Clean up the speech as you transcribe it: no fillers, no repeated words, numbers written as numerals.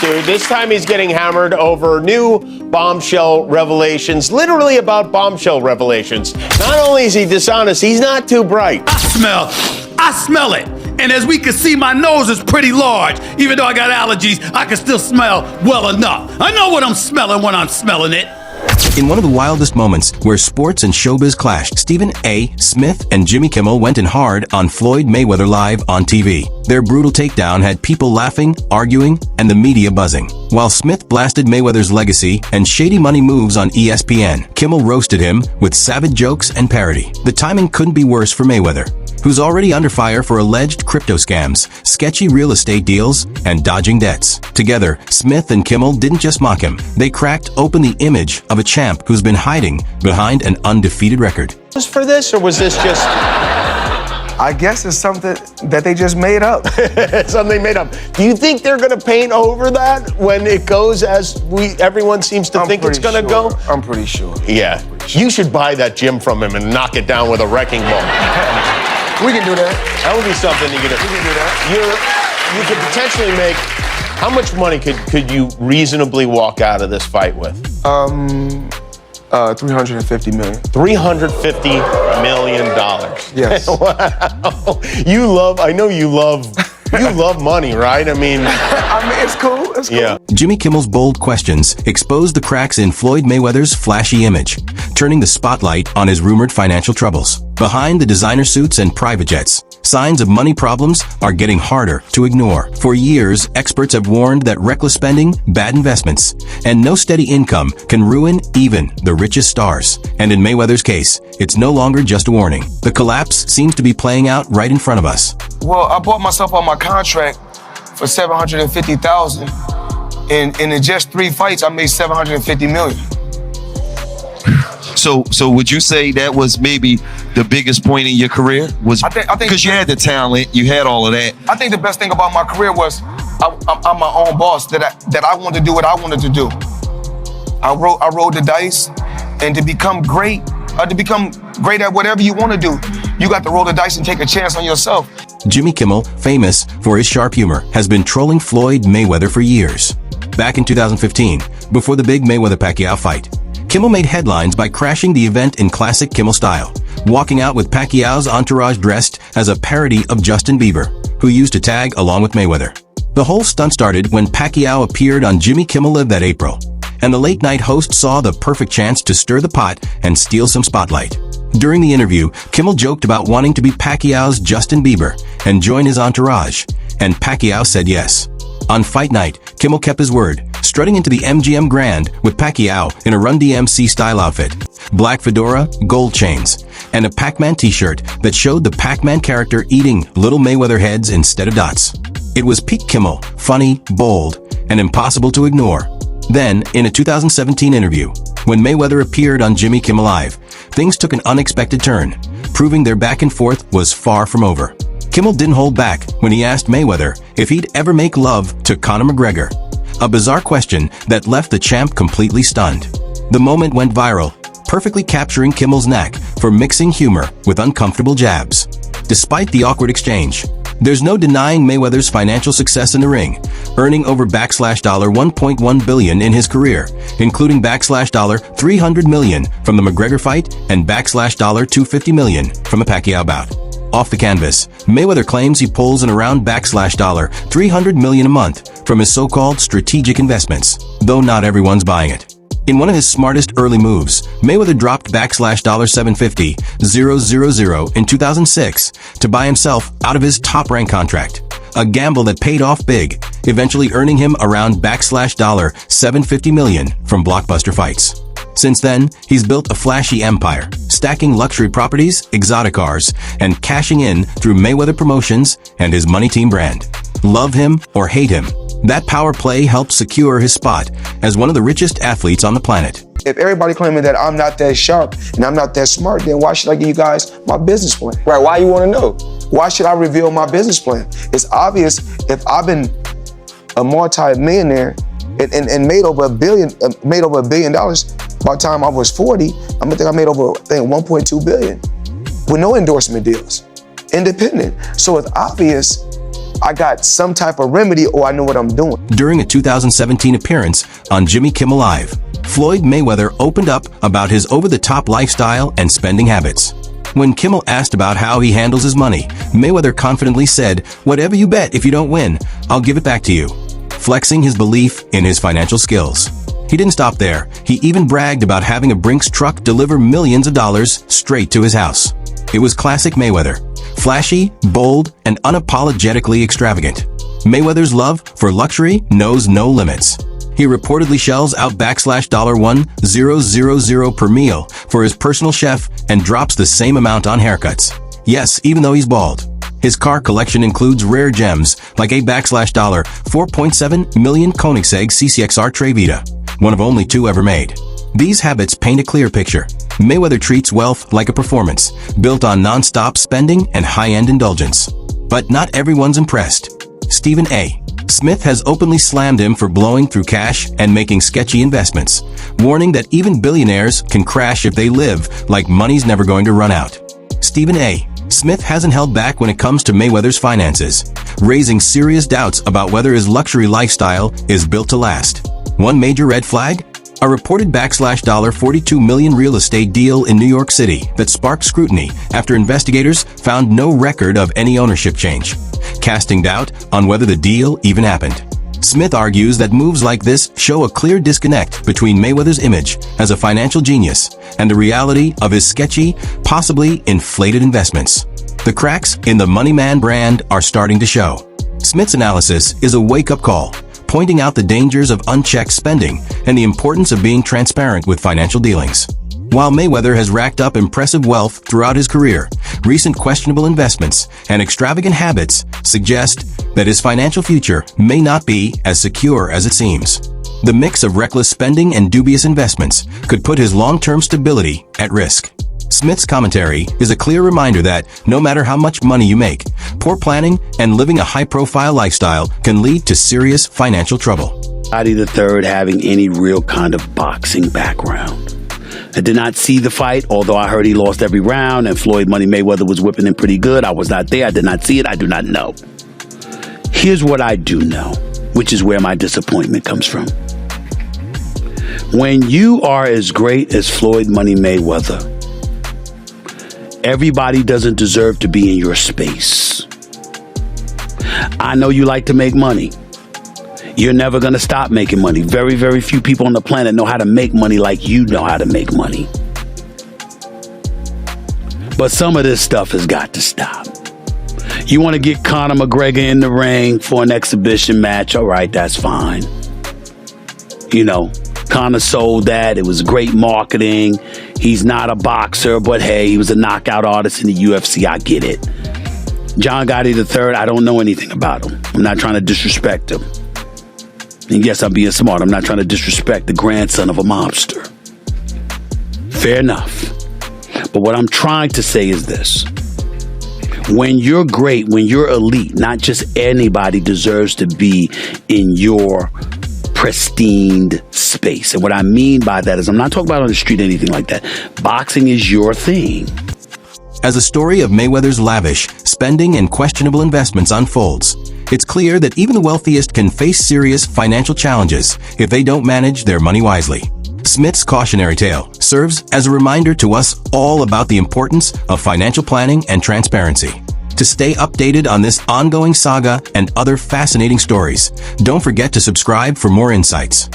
to. This time he's getting hammered over new bombshell revelations, literally about bombshell revelations. Not only is he dishonest, he's not too bright. I smell it. And as we can see, my nose is pretty large. Even though I got allergies, I can still smell well enough. I know what I'm smelling when I'm smelling it. In one of the wildest moments where sports and showbiz clashed, Stephen A. Smith and Jimmy Kimmel went in hard on Floyd Mayweather live on TV. Their brutal takedown had people laughing, arguing, and the media buzzing. While Smith blasted Mayweather's legacy and shady money moves on ESPN, Kimmel roasted him with savage jokes and parody. The timing couldn't be worse for Mayweather, who's already under fire for alleged crypto scams, sketchy real estate deals, and dodging debts. Together, Smith and Kimmel didn't just mock him. They cracked open the image of a champ who's been hiding behind an undefeated record. Was for this, or was this just... I guess it's something that they just made up. Something made up. Do you think they're going to paint over that when it goes as everyone seems to think it's going to go? I'm pretty sure. Yeah. You should buy that gym from him and knock it down with a wrecking ball. We can do that. That would be something you could do. We can do that. You could potentially make... How much money could you reasonably walk out of this fight with? 350 million. $350 million. Yes. Wow. I know you love money, right? I mean, it's cool. It's cool. Yeah. Jimmy Kimmel's bold questions exposed the cracks in Floyd Mayweather's flashy image, turning the spotlight on his rumored financial troubles. Behind the designer suits and private jets, signs of money problems are getting harder to ignore. For years, experts have warned that reckless spending, bad investments, and no steady income can ruin even the richest stars. And in Mayweather's case, it's no longer just a warning. The collapse seems to be playing out right in front of us. Well, I bought myself on my contract for $750,000, and in just 3 fights, I made $750 million. So would you say that was maybe the biggest point in your career? I think because you had the talent, you had all of that. I think the best thing about my career was I'm my own boss. That I wanted to do what I wanted to do. I rolled the dice, and to become great at whatever you want to do, you got to roll the dice and take a chance on yourself. Jimmy Kimmel, famous for his sharp humor, has been trolling Floyd Mayweather for years. Back in 2015, before the big Mayweather-Pacquiao fight, Kimmel made headlines by crashing the event in classic Kimmel style, walking out with Pacquiao's entourage dressed as a parody of Justin Bieber, who used to tag along with Mayweather. The whole stunt started when Pacquiao appeared on Jimmy Kimmel Live that April, and the late-night host saw the perfect chance to stir the pot and steal some spotlight. During the interview, Kimmel joked about wanting to be Pacquiao's Justin Bieber and join his entourage, and Pacquiao said yes. On fight night, Kimmel kept his word, strutting into the MGM Grand with Pacquiao in a Run DMC style outfit, black fedora, gold chains, and a Pac-Man t-shirt that showed the Pac-Man character eating little Mayweather heads instead of dots. It was peak Kimmel, funny, bold, and impossible to ignore. Then, in a 2017 interview, when Mayweather appeared on Jimmy Kimmel Live, things took an unexpected turn, proving their back and forth was far from over. Kimmel didn't hold back when he asked Mayweather if he'd ever make love to Conor McGregor, a bizarre question that left the champ completely stunned. The moment went viral, perfectly capturing Kimmel's knack for mixing humor with uncomfortable jabs. Despite the awkward exchange, there's no denying Mayweather's financial success in the ring, earning over $1.1 billion in his career, including $300 million from the McGregor fight and $250 million from a Pacquiao bout. Off the canvas, Mayweather claims he pulls in around $300 million a month from his so-called strategic investments, though not everyone's buying it. In one of his smartest early moves, Mayweather dropped $750,000 in 2006 to buy himself out of his top-rank contract, a gamble that paid off big, eventually earning him around $750 million from blockbuster fights. Since then, he's built a flashy empire, stacking luxury properties, exotic cars, and cashing in through Mayweather Promotions and his Money Team brand. Love him or hate him, that power play helped secure his spot as one of the richest athletes on the planet. If everybody claiming that I'm not that sharp and I'm not that smart, then why should I give you guys my business plan? Right, why you want to know? Why should I reveal my business plan? It's obvious if I've been a multi-millionaire and made over $1 billion by the time I was 40, I think I made over $1.2 billion with no endorsement deals, independent. So it's obvious I got some type of remedy or I know what I'm doing. During a 2017 appearance on Jimmy Kimmel Live, Floyd Mayweather opened up about his over-the-top lifestyle and spending habits. When Kimmel asked about how he handles his money, Mayweather confidently said, "Whatever you bet, if you don't win, I'll give it back to you," flexing his belief in his financial skills. He didn't stop there. He even bragged about having a Brinks truck deliver millions of dollars straight to his house. It was classic Mayweather. Flashy, bold, and unapologetically extravagant. Mayweather's love for luxury knows no limits. He reportedly shells out $1,000 per meal for his personal chef and drops the same amount on haircuts. Yes, even though he's bald. His car collection includes rare gems like a $4.7 million Koenigsegg CCXR Trevita, one of only 2 ever made. These habits paint a clear picture. Mayweather treats wealth like a performance, built on non-stop spending and high-end indulgence. But not everyone's impressed. Stephen A. Smith has openly slammed him for blowing through cash and making sketchy investments, warning that even billionaires can crash if they live like money's never going to run out. Stephen A. Smith hasn't held back when it comes to Mayweather's finances, raising serious doubts about whether his luxury lifestyle is built to last. One major red flag? A reported $42 million real estate deal in New York City that sparked scrutiny after investigators found no record of any ownership change, casting doubt on whether the deal even happened. Smith argues that moves like this show a clear disconnect between Mayweather's image as a financial genius and the reality of his sketchy, possibly inflated investments. The cracks in the Money Man brand are starting to show. Smith's analysis is a wake-up call, pointing out the dangers of unchecked spending and the importance of being transparent with financial dealings. While Mayweather has racked up impressive wealth throughout his career, recent questionable investments and extravagant habits suggest that his financial future may not be as secure as it seems. The mix of reckless spending and dubious investments could put his long-term stability at risk. Smith's commentary is a clear reminder that no matter how much money you make, poor planning and living a high-profile lifestyle can lead to serious financial trouble. Gotti III having any real kind of boxing background. I did not see the fight, although I heard he lost every round and Floyd Money Mayweather was whipping him pretty good. I was not there. I did not see it. I do not know. Here's what I do know, which is where my disappointment comes from. When you are as great as Floyd Money Mayweather, everybody doesn't deserve to be in your space. I know you like to make money. You're never going to stop making money. Very, very few people on the planet know how to make money like you know how to make money. But some of this stuff has got to stop. You want to get Conor McGregor in the ring for an exhibition match? All right, that's fine. You know, Conor sold that. It was great marketing. He's not a boxer, but hey, he was a knockout artist in the UFC. I get it. John Gotti III, I don't know anything about him. I'm not trying to disrespect him. And yes, I'm being smart. I'm not trying to disrespect the grandson of a mobster. Fair enough. But what I'm trying to say is this. When you're great, when you're elite, not just anybody deserves to be in your pristine space. And what I mean by that is I'm not talking about on the street or anything like that. Boxing is your thing. As the story of Mayweather's lavish spending and questionable investments unfolds, it's clear that even the wealthiest can face serious financial challenges if they don't manage their money wisely. Smith's cautionary tale serves as a reminder to us all about the importance of financial planning and transparency. To stay updated on this ongoing saga and other fascinating stories, don't forget to subscribe for more insights.